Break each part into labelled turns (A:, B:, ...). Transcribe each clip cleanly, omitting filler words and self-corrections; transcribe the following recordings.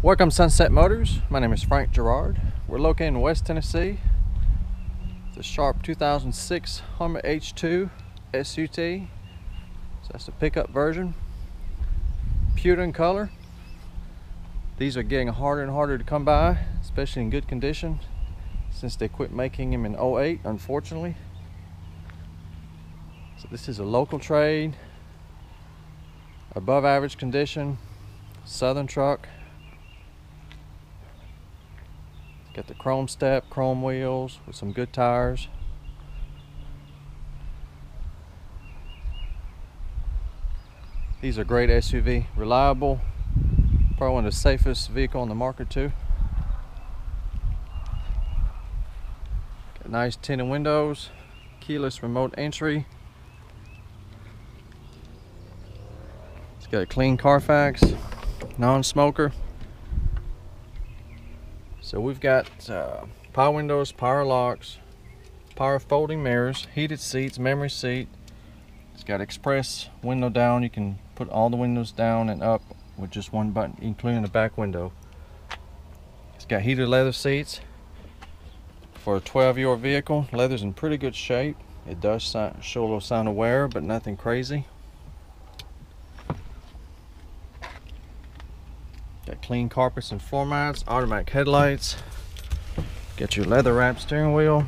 A: Welcome Sunset Motors. My name is Frank Gerard. We're located in West Tennessee. It's a sharp 2006 Hummer H2 SUT. So that's the pickup version. Pewter in color. These are getting harder and harder to come by, especially in good condition, since they quit making them in 08, unfortunately. So this is a local trade, above average condition, southern truck. Got the chrome step, chrome wheels with some good tires. These are great SUV, reliable, probably one of the safest vehicle on the market too. Got nice tinted windows, keyless remote entry. It's got a clean Carfax, non-smoker. So we've got power windows, power locks, power folding mirrors, heated seats, memory seat. It's got express window down. You can put all the windows down and up with just one button, including the back window. It's got heated leather seats. For a 12-year-old vehicle, leather's in pretty good shape. It does show a little sign of wear, but nothing crazy. Got clean carpets and floor mats, automatic headlights. Got your leather wrapped steering wheel.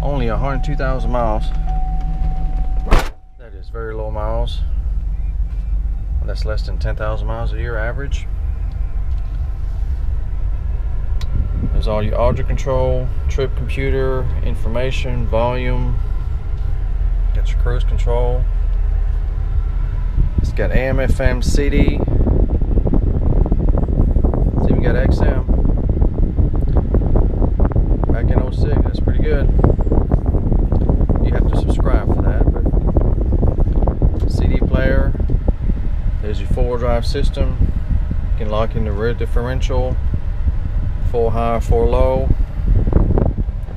A: Only 102,000 miles. That is very low miles. That's less than 10,000 miles a year average. There's all your audio control, trip computer, information, volume. Got your cruise control. It's got AM, FM, CD. It's even got XM. Back in 06, that's pretty good. You have to subscribe for that, but CD player. There's your four-wheel drive system. You can lock in the rear differential, 4 high, 4 low.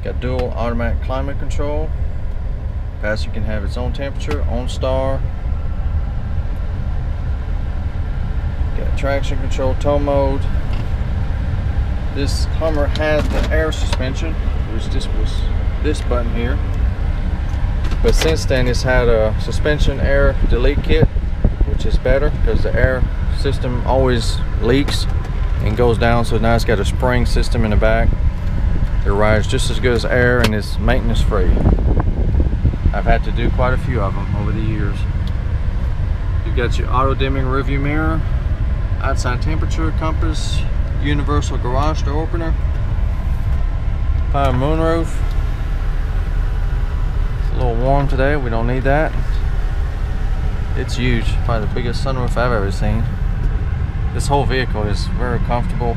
A: Got dual automatic climate control. Passenger can have its own temperature, own star. Got traction control, tow mode. This Hummer had the air suspension, which was this button here. But since then it's had a suspension air delete kit, which is better because the air system always leaks and goes down. So now it's got a spring system in the back. It rides just as good as air and is maintenance free. I've had to do quite a few of them over the years. You've got your auto dimming rearview mirror, outside temperature compass, universal garage door opener, power moonroof. It's a little warm today, we don't need that. It's huge, probably the biggest sunroof I've ever seen. This whole vehicle is very comfortable,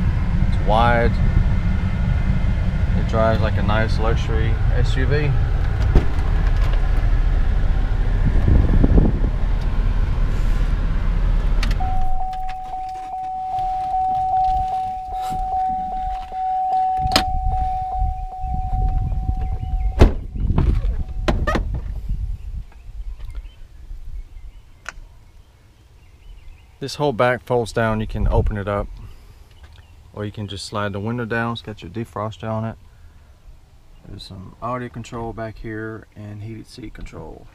A: it's wide. It drives like a nice luxury SUV. This whole back folds down. You can open it up, or you can just slide the window down. It's got your defroster on it. There's some audio control back here and heated seat control.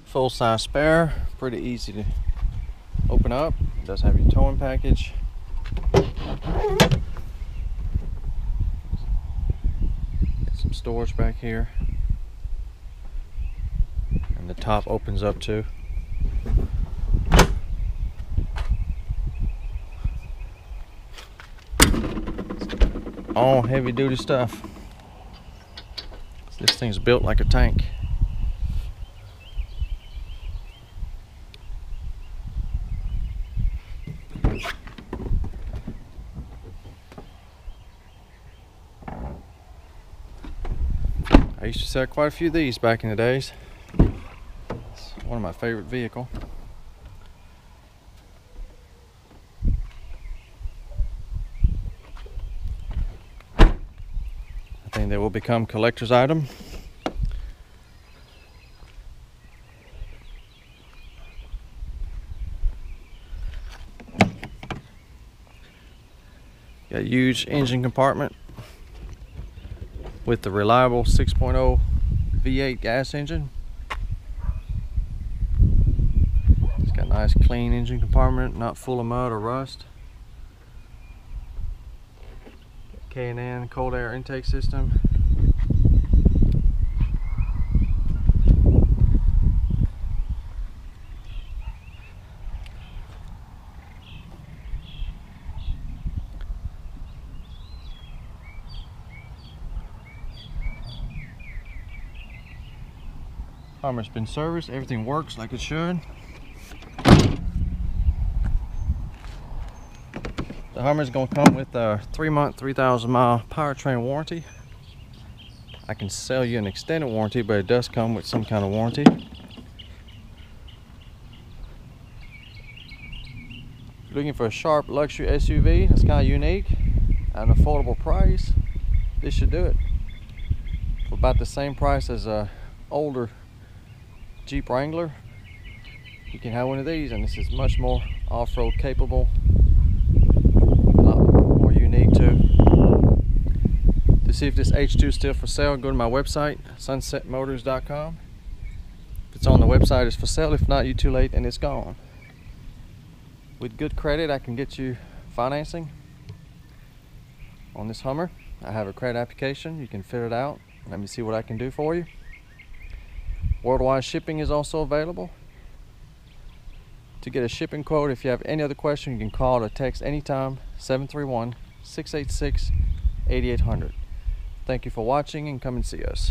A: Full size spare, pretty easy to open up. It does have your towing package. Got some storage back here. And the top opens up too. All heavy duty stuff. This thing's built like a tank. I used to sell quite a few of these back in the days. One of my favorite vehicles. I think they will become collector's item. Got a huge engine compartment with the reliable 6.0 V8 gas engine. It's got a nice clean engine compartment, not full of mud or rust. K&N cold air intake system. Hummer's been serviced, everything works like it should. The Hummer's gonna come with a 3-month, 3,000 mile powertrain warranty. I can sell you an extended warranty, but it does come with some kind of warranty. Looking for a sharp luxury SUV that's kind of unique at an affordable price, this should do it. For about the same price as a older Jeep Wrangler, you can have one of these, and this is much more off-road capable, a lot more unique too. To see if this H2 is still for sale, go to my website, sunsetmotors.com. If it's on the website, it's for sale. If not, you're too late and it's gone. With good credit, I can get you financing on this Hummer. I have a credit application. You can fill it out. Let me see what I can do for you. Worldwide shipping is also available. To get a shipping quote, if you have any other question, you can call or text anytime, 731-686-8800. Thank you for watching, and come and see us.